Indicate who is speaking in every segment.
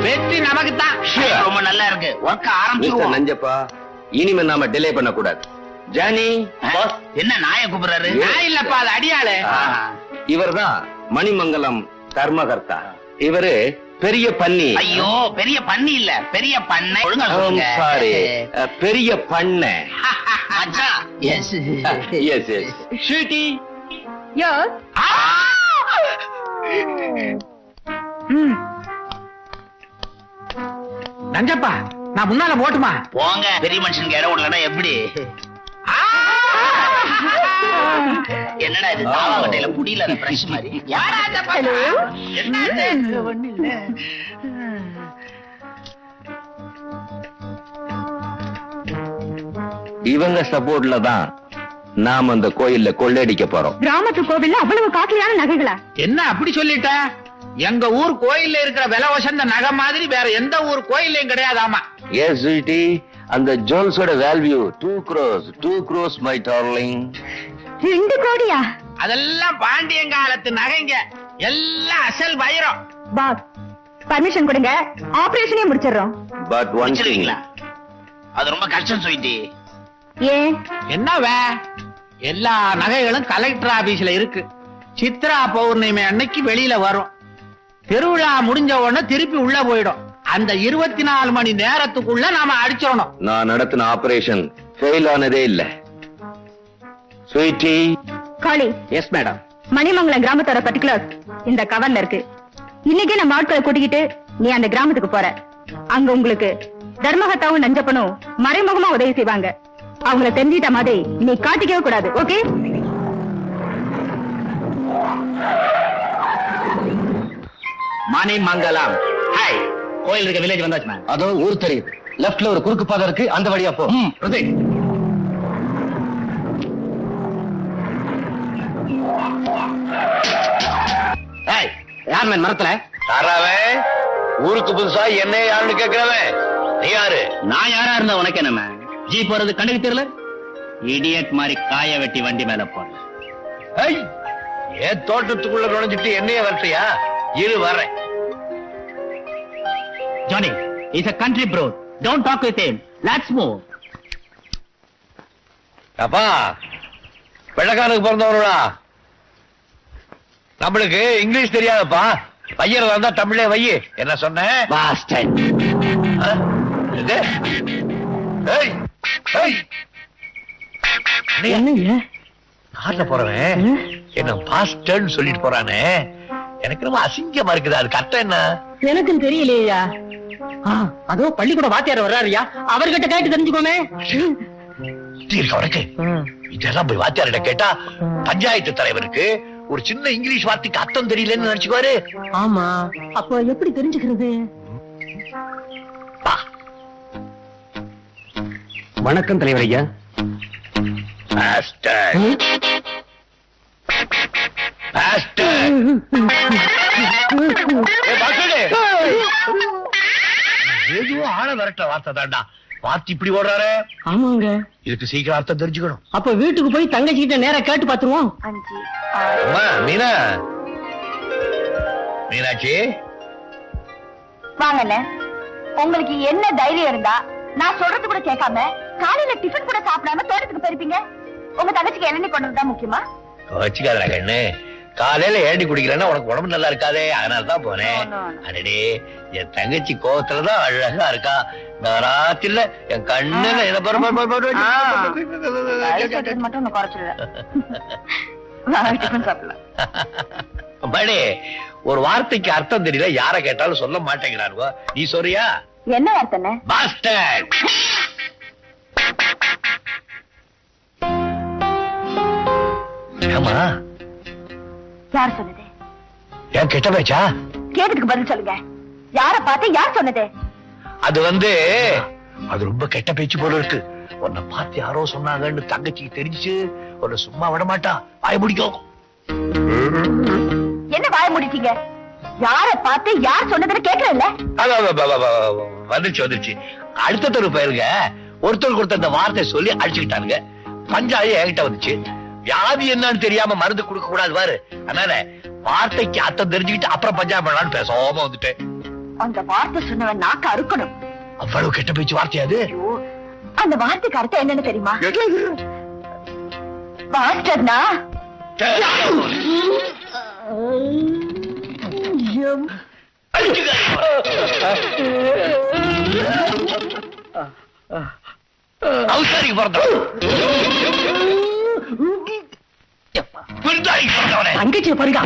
Speaker 1: வெற்றி நமக்கு தான்.
Speaker 2: ரொம்ப நல்லா இருக்கு. ஒர்க் ஆரம்பிச்சிருவோம்.
Speaker 3: நஞ்சப்பா, இனிமே நாம டிலே பண்ண கூடாது. ஜானி,
Speaker 2: என்ன நாய கூப்பிடுறாரு?
Speaker 1: நான் இல்லப்பா, அது அடியாளு.
Speaker 3: இவர்தான் மணிமங்கலம் தர்மகர்த்தா. இவரு பெரிய பன்னி.
Speaker 2: ஐயோ, பெரிய பன்னி இல்ல, பெரிய பண்ணை. ஒழுங்கா சொல்லுங்க.
Speaker 3: சாரி, பெரிய பண்ணை.
Speaker 2: மச்சான். Yes
Speaker 3: yes yes.
Speaker 1: Sweetie.
Speaker 4: Yes.
Speaker 1: Nanjappa, நான் முன்னால போட்டுமா?
Speaker 2: போங்க, பெரிய மனுஷனுக்கு இடம் விடலன்னா எப்படி? என்னடா இது, தாவாங்கட்டையில புடியில பிரஷ் மாதிரி. யாரா அந்த பக்கம்? என்னது? ஒண்ணு இல்ல.
Speaker 3: இவங்க சப்போர்ட்ல தான் நாம அந்த கோயில்ல கொள்ளையடிக்க போறோம்.
Speaker 4: கிராமத்து கோவில்ல அவ்வளவு காஸ்ட்லியான நகைகளா?
Speaker 1: என்ன அப்படி சொல்லிட்ட? எங்க ஊர் கோயில்ல இருக்கிற விலை வசந்த நகை மாதிரி வேற எந்த ஊர் கோயிலையும் கிடையாதாமா.
Speaker 3: எஸ் ஸ்வீட்டி, அந்த ஜுவல்ஸோட value 2 crores. 2 crores my darling.
Speaker 4: 2 கோடியா?
Speaker 1: அதெல்லாம் பாண்டியங்காலத்து நகைங்க, எல்லாம் அசல் வைரம்.
Speaker 4: பாஸ், பர்மிஷன் கொடுங்க, ஆபரேஷனே முடிச்சிடுறோம்.
Speaker 3: But one thing.
Speaker 2: முடிச்சிருவீங்களா? அது ரொம்ப கஷ்டம் சொல்லிட்டு.
Speaker 4: ஏன்?
Speaker 1: என்னவே, எல்லா நகைகளும் கலெக்டர் ஆபீஸ்ல இருக்கு. சித்ரா பௌர்ணமி அன்னைக்கு வெளியில வரும். திருவிழா முடிஞ்ச உடனே திருப்பி உள்ள போயிடும். அந்த 24 மணி நேரத்துக்குள்ள நாம அடிச்சிடணும்.
Speaker 3: நான் நடத்தின ஆபரேஷன் ஃபெயில் ஆனதே இல்ல. Sweetie.
Speaker 4: Kali.
Speaker 1: Yes madam.
Speaker 4: Manimangalam கிராமத்தோட பர்டிகுலர்ஸ் இந்த கவர்ல இருக்கு. இன்னைக்கு நம்ம ஆட்களை கூட்டிக்கிட்டு நீ அந்த கிராமத்துக்கு போற. அங்க உங்களுக்கு தர்மகத்தாவும் நஞ்சப்பனும் மறைமுகமா உதவி செய்வாங்க. அவங்கள தெரிஞ்சிட்ட மாதிரி நீ காட்டிக்கவே கூடாது. ஓகே?
Speaker 3: மணிமங்கலம்.
Speaker 2: ஹாய், கோயில் இருக்க வில்லேஜ் வந்தாச்சு மேம்.
Speaker 3: அதோ ஊர் தெரியுது. லெஃப்ட்ல ஒரு குறுக்கு பாதை இருக்கு, அந்த வழியா போ.
Speaker 2: ஹாய், யார் மேன் மரத்துல?
Speaker 3: தாராவே, ஊருக்கு புதுசா என்ன யாருன்னு கேக்குறவன் நீ யாரு?
Speaker 2: நான் யாரா இருந்தா உனக்கு என்ன மேம்? ஜீப் போறது கண்ணுக்கு தெரியல? இடியட் மாதிரி காய வெட்டி வண்டி மேல போறேன்.
Speaker 3: ஏய், ஏன் தோட்டத்துக்குள்ள நுழைஞ்சிட்டு என்னைய வரட்டியா? இரு வரேன்.
Speaker 2: Johnny, he's a country bro. Don't talk with him. Let's move.
Speaker 3: அப்பா, வெள்ளக்காரனுக்கு பிறந்தவனுடா. நம்மளுக்கு இங்கிலீஷ் தெரியாதப்பா. பையன் வந்தா தமிழே வை. என்ன சொன்ன?
Speaker 2: Bastard.
Speaker 3: இது? ஏய், ஏய்.
Speaker 4: என்னங்க?
Speaker 3: காட்டுல போறவன் என்ன பாஸ்டர்ன்னு சொல்லிட்டு போறானே, எனக்கு ரொம்ப அசிங்கமா இருக்குது. அதுக்கு அர்த்தம் என்ன?
Speaker 4: எனக்கும் தெரியலையா. அதோ பள்ளிக்கூட வாத்தியார் வர்றாருயா, அவர்கிட்ட கேட்டு தெரிஞ்சுக்கோமே.
Speaker 3: உனக்கு இதெல்லாம் போய் வாத்தியார்கிட்ட கேட்டா பஞ்சாயத்து தலைவருக்கு ஒரு சின்ன இங்கிலீஷ் வார்த்தைக்கு அர்த்தம் தெரியலன்னு நினைச்சுக்குவாரு.
Speaker 4: ஆமா, அப்போ எப்படி தெரிஞ்சுக்கிறது?
Speaker 1: வணக்கம் தலைவர் ஐயா.
Speaker 3: ஏதோ ஆள விரட்ட வார்த்தை தாண்டா. பார்த்து இப்படி ஓடுறாரு.
Speaker 4: ஆமாங்க,
Speaker 3: இதுக்கு சீக்கிரம் அர்த்தம் தெரிஞ்சுக்கணும்.
Speaker 4: அப்ப வீட்டுக்கு போய் தங்கச்சி கிட்ட நேரா கேட்டு பாத்துருவோம்.
Speaker 3: அம்மா மீனா, மீனாட்சி
Speaker 4: வாங்கண்ணே. உங்களுக்கு என்ன தைரியம் இருந்தா நான் சொல்றது கூட கேட்காம காலையில டிஃபன் கூட சாப்பிடாம தோட்டத்துக்கு போயிருப்பீங்க? உங்க தங்கச்சிக்கு இளநீ கொண்டு வந்தா முக்கியமா?
Speaker 3: வச்சுக்காதடா கண்ணு. காலையில ஏண்டி குடிக்கிறேன்னா உனக்கு உடம்பு நல்லா இருக்காதே, அதனாலதான் போனேன். அடடே, என் தங்கச்சி கோவத்துலதான் அழகா இருக்கா. நான் ராத்திரில என் கண்ணுல
Speaker 4: மட்டும் குறைச்சிடல.
Speaker 3: மணி, ஒரு வார்த்தைக்கு அர்த்தம் தெரியல, யார கேட்டாலும் சொல்ல மாட்டேங்கிறாருவோ. நீ சொல்றியா?
Speaker 4: என்ன வார்த்தை?
Speaker 3: பாஸ்டர்ட். ஆமா,
Speaker 4: யார் சொன்னது?
Speaker 3: ஏன் கெட்ட பேச்சா?
Speaker 4: கேட்டதுக்கு பதில் சொல்லுங்க. யார பார்த்து யார் சொன்னது?
Speaker 3: அது அது ரொம்ப கெட்ட பேச்சு போல இருக்கு. உன்னை பார்த்து யாரோ சொன்னாங்கன்னு தங்கச்சிக்கு தெரிஞ்சு உன்னை சும்மா விட மாட்டா. வாய முடிக்கும்.
Speaker 4: என்ன வாய முடிச்சீங்க? யார பார்த்து யார் சொன்னதுன்னு கேட்கறல்ல?
Speaker 3: வந்துருச்சு. அடுத்த தெரு போயிருங்க. ஒருத்தருக்கு ஒருத்தர் இந்த வார்த்தை சொல்லி அடிச்சுக்கிட்டானுங்க. பஞ்சாயத்து என்கிட்ட வந்துச்சு. வியாதி என்னன்னு தெரியாம மருந்து கொடுக்க கூடாது பாரு. அதனால வார்த்தைக்கு அர்த்தம் தெரிஞ்சுக்கிட்டு அப்புறம் பஞ்சாயத்து பண்ணலான்னு பேசாம வந்துட்டேன்.
Speaker 4: அந்த வார்த்தை சொன்னவன் நாக்க அறுக்கணும்.
Speaker 3: அவ்வளவு கெட்ட பேச்சு வார்த்தையாது.
Speaker 4: அந்த வார்த்தைக்கு அர்த்தம் என்னன்னு தெரியுமா? மாஸ்டர்னா
Speaker 3: அவசாரிக்கு பிறந்தவன், விருந்தாளிக்கு பிறந்தவனே.
Speaker 4: தங்கச்சியை பாருங்க.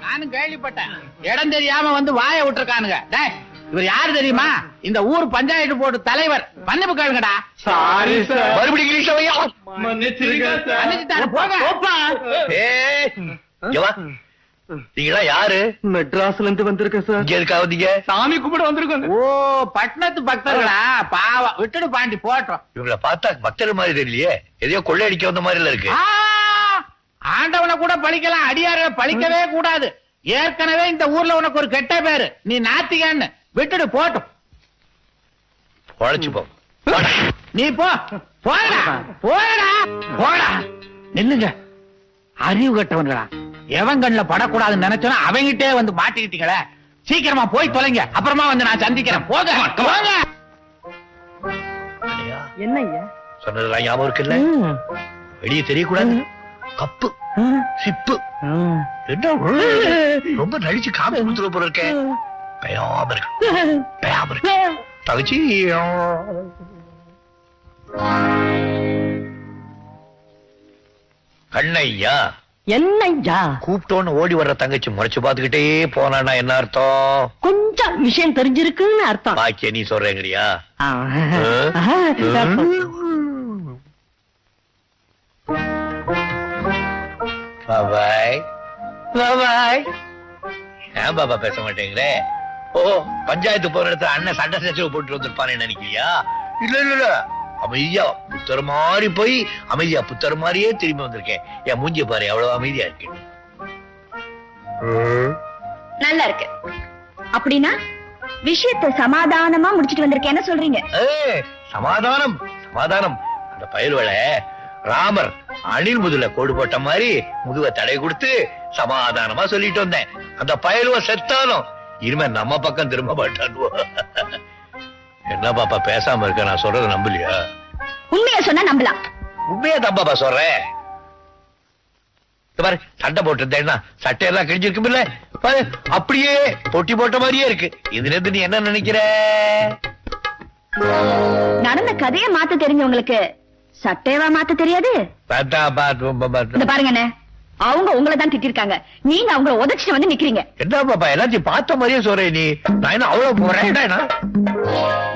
Speaker 1: நானும் கேள்விப்பட்டேன். இடம் தெரியாம வந்து வாய விட்டுருக்கானுங்க. இவர் யாரு தெரியுமா? இந்த ஊர் பஞ்சாயத்து போர்டு தலைவர். மன்னிப்பு கேளுங்கடா.
Speaker 5: Sorry sir.
Speaker 3: மறுபடியும் இங்கிலீஷ் வையா.
Speaker 5: மன்னிச்சிருங்க சார்.
Speaker 1: மன்னிச்சுட்டாரு, போங்க.
Speaker 3: நீங்களா யாரு?
Speaker 5: மெட்ராஸ்ல இருந்து வந்திருக்கேன் சார்.
Speaker 3: இங்க எதுக்காக வந்தீங்க?
Speaker 5: சாமி கும்பிட வந்திருக்கோம்.
Speaker 1: ஓ, பட்டணத்து பக்தர்களா? பாவம், விட்டுடு பாண்டி, போட்டோம்.
Speaker 3: இவங்களை பார்த்தா பக்தர் மாதிரி தெரியலையே, எதையோ கொள்ளையடிக்க வந்த மாதிரி இருக்கு.
Speaker 1: ஆண்டவனை கூட பழிக்கலாம், அடியார பழிக்கவே கூடாது. ஏற்கனவே இந்த ஊர்ல உனக்கு ஒரு கெட்ட பேரு, நீ நாத்திகன்னு. விட்டுடு, போட்டும்.
Speaker 3: உழைச்சு போ.
Speaker 1: நீ போ, போடா போடா போடா. நில்லுங்க, அறிவு கட்டவன்களா. எவன் கண்ணுல படக்கூடாதுன்னு நினைச்சோன்னா அவங்கிட்டே வந்து மாட்டிக்கிட்டீங்களே. சீக்கிரமா போய் தொலைங்க, அப்புறமா வந்து நான் சந்திக்கிறேன். போங்க போங்க.
Speaker 4: என்னய்யா
Speaker 3: சொன்னதெல்லாம் ஞாபகம் இருக்குல்ல? வெளியே தெரியக்கூடாது. கப்பு சிப்பு என்ன ரொம்ப நடிச்சு காப்பி கொடுத்துட போல இருக்கேன். பயாம இருக்கு, பயாம இருக்கு. தகச்சி கண்ணையா,
Speaker 6: என்னய்யா
Speaker 3: கூப்பிட்டோன்னு ஓடி வர்ற தங்கச்சி முறைச்சு பாத்துக்கிட்டே போனான்னா என்ன அர்த்தம்?
Speaker 6: கொஞ்சம் விஷயம் தெரிஞ்சிருக்குன்னு அர்த்தம்.
Speaker 3: பாக்கிய நீ சொல்றேங்கறியா? பாபாய் பாபாய். ஏன் பாபா பேச மாட்டேங்கிறே? ஓ, பஞ்சாயத்து போற இடத்துல அண்ணன் சண்டை சச்சரவு போட்டு வந்திருப்பானு நினைக்கிறியா? இல்ல இல்ல இல்ல, அமைதியா புத்தர் மாதிரி போய் அமைதியா புத்தர் மாதிரியே திரும்பி வந்திருக்கேன். என் மூஞ்சிய பாரு, எவ்வளவு அமைதியா இருக்கு.
Speaker 4: நல்லா இருக்கு. அப்படின்னா விஷயத்தை சமாதானமா முடிச்சிட்டு வந்திருக்கேன், என்ன சொல்றீங்க?
Speaker 3: சமாதானம் சமாதானம். அந்த பயல்வளை ராமர் அணில் முதுல கோடு போட்ட மாதிரி முதுவ தடை கொடுத்து சமாதானமா சொல்லிட்டு வந்தேன். அந்த பயலுவ செத்தாலும் இனிமே நம்ம பக்கம் திரும்ப மாட்டானுவோ. என்ன பாப்பா பேசாம இருக்க? நான் சொல்றத நம்பலையா?
Speaker 4: உண்மையை சொன்னா நம்பலாம்.
Speaker 3: உண்மையா தான் பாப்பா சொல்றேன். பாரு, சட்டை போட்டிருந்தேன்னா சட்டையெல்லாம் கிழிஞ்சிருக்கும் இல்ல? பாரு, அப்படியே பொட்டி போட்ட மாதிரியே இருக்கு. இதுல இருந்து நீ என்ன நினைக்கிற?
Speaker 4: நடந்த கதையை மாத்த தெரிஞ்சவங்களுக்கு சட்டையவா மாத்த தெரியாது? இந்த பாருங்க அண்ணே, அவங்க உங்களை தான் திட்டிருக்காங்க, நீங்க அவங்கள உதச்சிட்டு வந்து நிக்கிறீங்க.
Speaker 3: என்ன பாப்பா எல்லாத்தையும் பார்த்த மாதிரியே சொல்றேன் நீ? நான் என்ன அவ்வளவு போறேன்?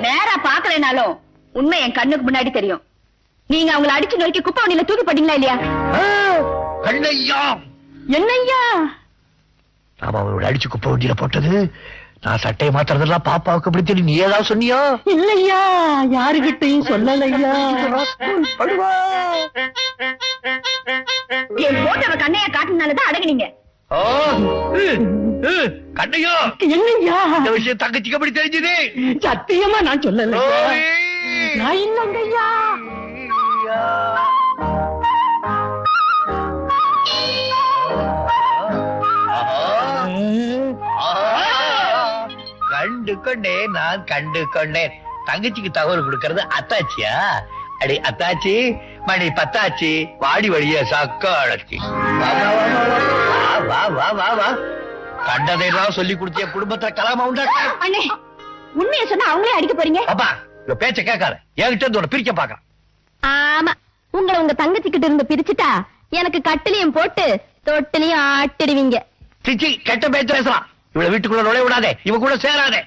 Speaker 4: நேரா பாக்கலைனாலும் உண்மை என் கண்ணுக்கு முன்னாடி தெரியும். நீங்க அவங்கள அடிச்சு நோக்கி குப்பை வண்டியில தூக்கி போட்டீங்களா இல்லையா?
Speaker 3: கண்ணையா,
Speaker 4: என்னய்யா?
Speaker 3: நாம அவனோட அடிச்சு குப்பை வண்டியில போட்டது நான் சட்டையை மாத்துறதெல்லாம் பாப்பாவுக்கு எப்படி தெரியும்? நீ ஏதாவது சொன்னியா?
Speaker 6: இல்லையா, யாருகிட்டையும் சொல்லலையா.
Speaker 4: என் போட்டவ கண்ணையா காட்டினாலதான் அடங்குனீங்க.
Speaker 3: கண்ணையா,
Speaker 6: என்னய்யா
Speaker 3: இந்த விஷயம் தங்கச்சிக்கு எப்படி தெரிஞ்சது?
Speaker 6: சத்தியமா நான் சொல்லல. நான் இல்லைங்கய்யா.
Speaker 3: கண்டு கொண்டேன், நான் கண்டு கொண்டேன். தங்கச்சிக்கு தகவல் கொடுக்கறது அத்தாச்சியா? அடி அத்தாச்சி, மணி பத்தாச்சி, வாடி வழிய சக்காளச்சி. வா வா வா வா. கண்டதையெல்லாம் சொல்லி கொடுத்திய குடும்பத்துல கலாம உண்டாக்க.
Speaker 4: அண்ணே, உண்மையை சொன்னா அவங்களே அடிக்க போறீங்க.
Speaker 3: பாப்பா, இந்த பேச்ச கேட்காத. என்கிட்ட இருந்து உன்னை பிரிக்க பாக்க.
Speaker 4: ஆமா, உங்களை உங்க தங்கச்சி கிட்ட இருந்து பிரிச்சுட்டா எனக்கு கட்டிலையும் போட்டு தொட்டிலையும் ஆட்டிடுவீங்க.
Speaker 3: சிச்சி, கெட்ட பேச்சு பேசலாம். இவளை வீட்டுக்குள்ள நுழைய விடாதே, இவ கூட சேராதே.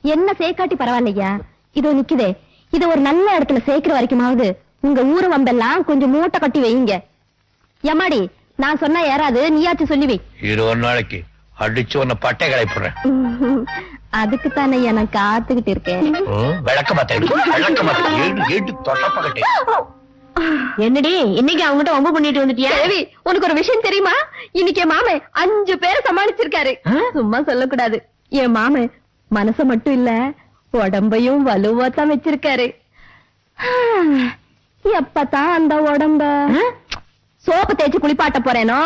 Speaker 4: என்ன சேர்க்காட்டி பரவாயில்லையா, இதோ நிக்குதே, இது ஒரு நல்ல இடத்துல சேர்க்கிற வரைக்குமாவது உங்க ஊரு வம்பெல்லாம் கொஞ்சம் மூட்டை கட்டி வைங்க. எம்மாடி, நான் சொன்னா யாராவது நீயாச்சும் சொல்லி வை.
Speaker 3: இது ஒரு நாளைக்கு அடிச்சு உன்னை பட்டை களைப்புறேன்.
Speaker 4: அதுக்கு தானே நான் காத்துக்கிட்டு இருக்கேன்.
Speaker 3: விளக்க மாத்தேன், விளக்க மாத்தேன். ஏடு தொட்டப்பகட்டே.
Speaker 4: என்னடி இன்னைக்கு அவங்ககிட்ட வம்பு பண்ணிட்டு வந்துட்டியா? தேவி, உனக்கு ஒரு விஷயம் தெரியுமா? இன்னைக்கு என் மாமன் 5 பேரை சமாளிச்சிருக்காரு. சும்மா சொல்லக்கூடாது. என் மாமன் மனச மட்டும் இல்ல, உடம்பையும் வலுவா தான் வச்சிருக்காரு. எப்பதான் அந்த உடம்ப சோப்பு தேய்ச்சு குளிப்பாட்ட போறேனோ.